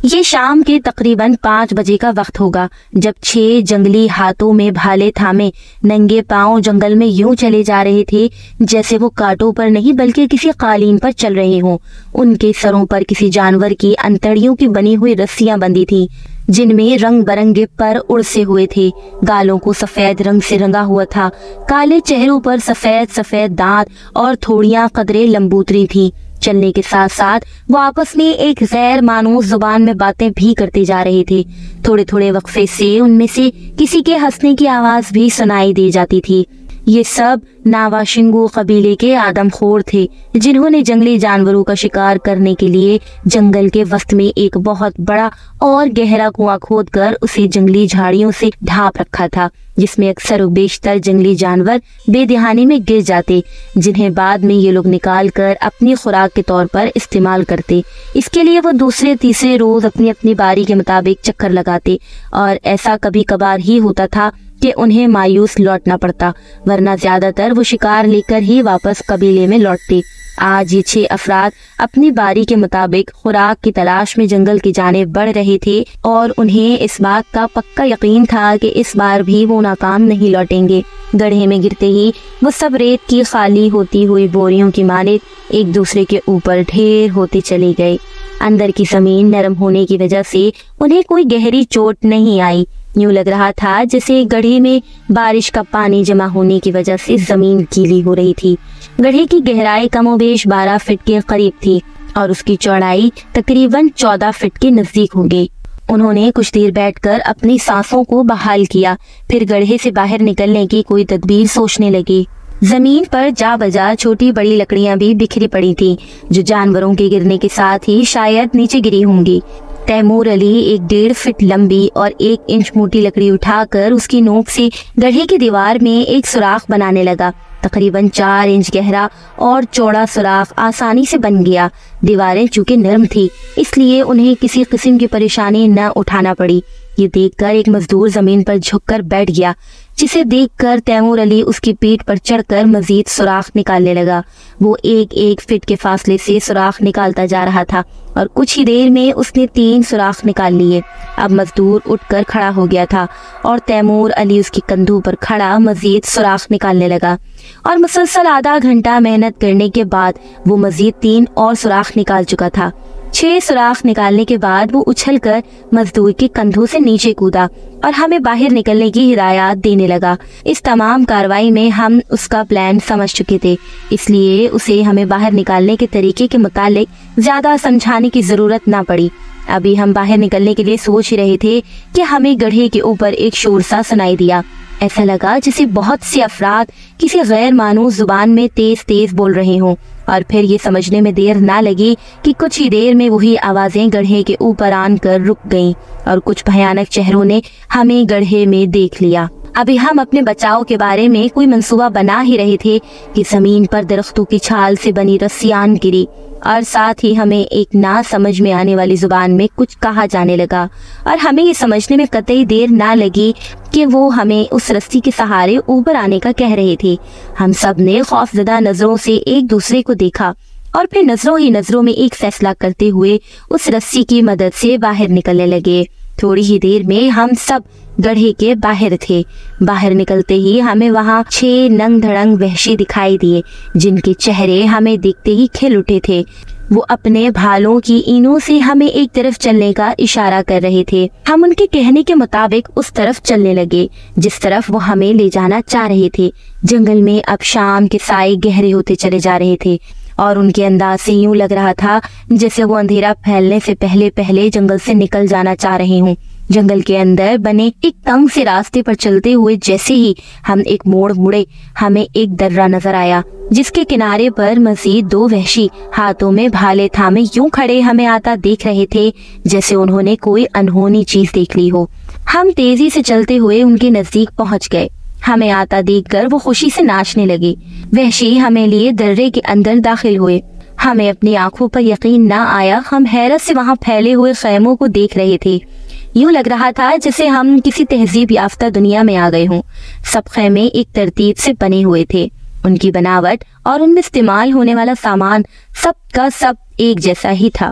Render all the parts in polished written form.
یہ شام کے تقریباً 5 بجے کا وقت ہوگا جب 6 جنگلی ہاتھوں میں بھالے تھامے ننگے پاؤں جنگل میں یوں چلے جا رہے تھے جیسے وہ کانٹوں پر نہیں بلکہ کسی قالین پر چل رہے ہوں۔ ان کے سروں پر کسی جانور کی انتڑیوں کی بنی ہوئی رسیاں بندھی تھیں جن میں رنگ برنگے پر اڑ سے ہوئے تھے۔ گالوں کو سفید رنگ سے رنگا ہوا تھا، کالے چہروں پر سفید سفید دانت اور تھوڑیاں قدرے لمبوتری تھیں۔ چلنے کے ساتھ ساتھ وہ آپس میں ایک غیر مانوس زبان میں باتیں بھی کرتے جا رہے تھے۔ تھوڑے تھوڑے وقفے سے ان میں سے کسی کے ہنسنے کی آواز بھی سنائی دی جاتی تھی۔ یہ سب ناواشنگو قبیلے کے آدم خور تھے جنہوں نے جنگلی جانوروں کا شکار کرنے کے لیے جنگل کے وسط میں ایک بہت بڑا اور گہرا کنواں کھود کر اسے جنگلی جھاڑیوں سے ڈھانپ رکھا تھا، جس میں اکثر و بیشتر جنگلی جانور بے دہانی میں گر جاتے، جنہیں بعد میں یہ لوگ نکال کر اپنی خوراک کے طور پر استعمال کرتے۔ اس کے لیے وہ دوسرے تیسرے روز اپنی اپنی باری کے مطابق چکر لگاتے، اور ایسا کبھی کبھار ہی ہوتا تھا کہ انہیں مایوس لوٹنا پڑتا، ورنہ زیادہ تر وہ شکار لے کر ہی واپس قبیلے میں لوٹتے۔ آج یہ 6 افراد اپنی باری کے مطابق خوراک کی تلاش میں جنگل کی جانب بڑھ رہے تھے، اور انہیں اس بات کا پکا یقین تھا کہ اس بار بھی وہ ناکام نہیں لوٹیں گے۔ گڑھے میں گرتے ہی وہ سب ریت کی خالی ہوتی ہوئی بوریوں کی مانند ایک دوسرے کے اوپر ڈھیر ہوتے چلے گئے۔ اندر کی زمین نرم ہونے کی وجہ سے انہیں کوئی گہری چوٹ نہیں آئی۔ یوں لگ رہا تھا جیسے گڑھے میں بارش کا پانی جمع ہونے کی وجہ سے زمین گیلی ہو رہی تھی۔ گڑھے کی گہرائی کم و بیش 12 فٹ کے قریب تھی اور اس کی چوڑائی تقریباً 14 فٹ کے نزدیک ہوگی۔ انہوں نے کچھ دیر بیٹھ کر اپنی سانسوں کو بحال کیا، پھر گڑھے سے باہر نکلنے کی کوئی تدبیر سوچنے لگے۔ زمین پر جا بجا چھوٹی بڑی لکڑیاں بھی بکھری پڑی تھیں جو جانوروں کے گرنے کے ساتھ ہی شاید نیچے گری ہوں گی۔ تیمور علی ایک 1.5 فٹ لمبی اور 1 انچ موٹی لکڑی اٹھا کر اس کی نوک سے گڑھے کی دیوار میں ایک سوراخ بنانے لگا۔ تقریباً 4 انچ گہرا اور چوڑا سوراخ آسانی سے بن گیا۔ دیواریں چونکہ نرم تھی اس لیے انہیں کسی قسم کی پریشانی نہ اٹھانا پڑی۔ یہ دیکھ کر ایک مزدور زمین پر جھک کر بیٹھ گیا، جسے دیکھ کر تیمور علی اس کی پیٹھ پر چڑھ کر مزید سوراخ نکالنے لگا۔ وہ 1 فٹ کے فاصلے سے سوراخ نکالتا جا رہا تھا اور کچھ ہی دیر میں اس نے 3 سوراخ نکال لیے۔ اب مزدور اٹھ کر کھڑا ہو گیا تھا اور تیمور علی اس کی کندھوں پر کھڑا مزید سوراخ نکالنے لگا، اور مسلسل آدھا گھنٹہ محنت کرنے کے بعد وہ مزید 3 اور سوراخ نکال چکا تھا۔ 6 سوراخ نکالنے کے بعد وہ اچھل کر مزدور کے کندھوں سے نیچے کودا اور ہمیں باہر نکلنے کی ہدایات دینے لگا۔ اس تمام کارروائی میں ہم اس کا پلان سمجھ چکے تھے، اس لیے اسے ہمیں باہر نکالنے کے طریقے کے متعلق زیادہ سمجھانے کی ضرورت نہ پڑی۔ ابھی ہم باہر نکلنے کے لیے سوچ رہے تھے کہ ہمیں گڑھے کے اوپر ایک شور سا سنائی دیا۔ ایسا لگا جیسے بہت سے افراد کسی غیر مانوس زبان میں تیز تیز بول رہے ہوں، اور پھر یہ سمجھنے میں دیر نہ لگی کہ کچھ ہی دیر میں وہی آوازیں گڑھے کے اوپر آن کر رک گئیں اور کچھ بھیانک چہروں نے ہمیں گڑھے میں دیکھ لیا۔ ابھی ہم اپنے بچاؤ کے بارے میں کوئی منصوبہ بنا ہی رہے تھے کہ زمین پر درختوں کی چھال سے بنی رسی آن گری، اور ساتھ ہی ہمیں ایک نہ سمجھ میں آنے والی زبان میں کچھ کہا جانے لگا، اور ہمیں یہ سمجھنے میں قطعی دیر نہ لگی کہ وہ ہمیں اس رسی کے سہارے اوپر آنے کا کہہ رہے تھے۔ ہم سب نے خوفزدہ نظروں سے ایک دوسرے کو دیکھا اور پھر نظروں ہی نظروں میں ایک فیصلہ کرتے ہوئے اس رسی کی مدد سے باہر نکلنے لگے۔ تھوڑی ہی دیر میں ہم سب گڑھے کے باہر تھے۔ باہر نکلتے ہی ہمیں وہاں 6 ننگ دھڑنگ وحشی دکھائی دیے جن کے چہرے ہمیں دیکھتے ہی کھل اٹھے تھے۔ وہ اپنے بھالوں کی اینوں سے ہمیں ایک طرف چلنے کا اشارہ کر رہے تھے۔ ہم ان کے کہنے کے مطابق اس طرف چلنے لگے جس طرف وہ ہمیں لے جانا چاہ رہے تھے۔ جنگل میں اب شام کے سائے گہرے ہوتے چلے جا رہے تھے اور ان کے انداز سے یوں لگ رہا تھا جیسے وہ اندھیرا پھیلنے سے پہلے پہلے جنگل سے نکل جانا چاہ رہے ہوں۔ جنگل کے اندر بنے ایک تنگ سے راستے پر چلتے ہوئے جیسے ہی ہم ایک موڑ مڑے، ہمیں ایک درہ نظر آیا جس کے کنارے پر مزید 2 وحشی ہاتھوں میں بھالے تھامے یوں کھڑے ہمیں آتا دیکھ رہے تھے جیسے انہوں نے کوئی انہونی چیز دیکھ لی ہو۔ ہم تیزی سے چلتے ہوئے ان کے نزدیک پہنچ گئے۔ ہمیں آتا دیکھ کر وہ خوشی سے ناچنے لگے۔ وحشی ہمیں لیے درے کے اندر داخل ہوئے۔ ہمیں اپنی آنکھوں پر یقین نہ آیا۔ ہم حیرت سے وہاں پھیلے ہوئے خیموں کو دیکھ رہے تھے۔ یوں لگ رہا تھا جیسے ہم کسی تہذیب یافتہ دنیا میں آ گئے ہوں۔ سب خیمے ایک ترتیب سے بنے ہوئے تھے۔ ان کی بناوٹ اور ان میں استعمال ہونے والا سامان سب کا سب ایک جیسا ہی تھا۔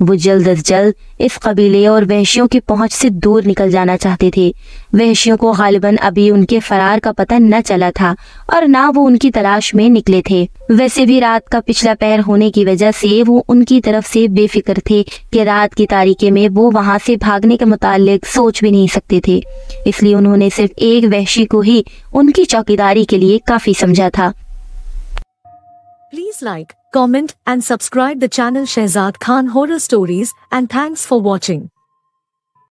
وہ جلد از جلد اس قبیلے اور وحشیوں کی پہنچ سے دور نکل جانا چاہتے تھے۔ وحشیوں کو غالباً ابھی ان کے فرار کا پتہ نہ چلا تھا اور نہ وہ ان کی تلاش میں نکلے تھے۔ ویسے بھی رات کا پچھلا پہر ہونے کی وجہ سے وہ ان کی طرف سے بے فکر تھے کہ رات کی تاریکی میں وہ وہاں سے بھاگنے کے متعلق سوچ بھی نہیں سکتے تھے، اس لیے انہوں نے صرف ایک وحشی کو ہی ان کی چوکیداری کے لیے کافی سمجھا تھا۔ Please like, comment and subscribe the channel Shehzad Khan Horror Stories, and thanks for watching.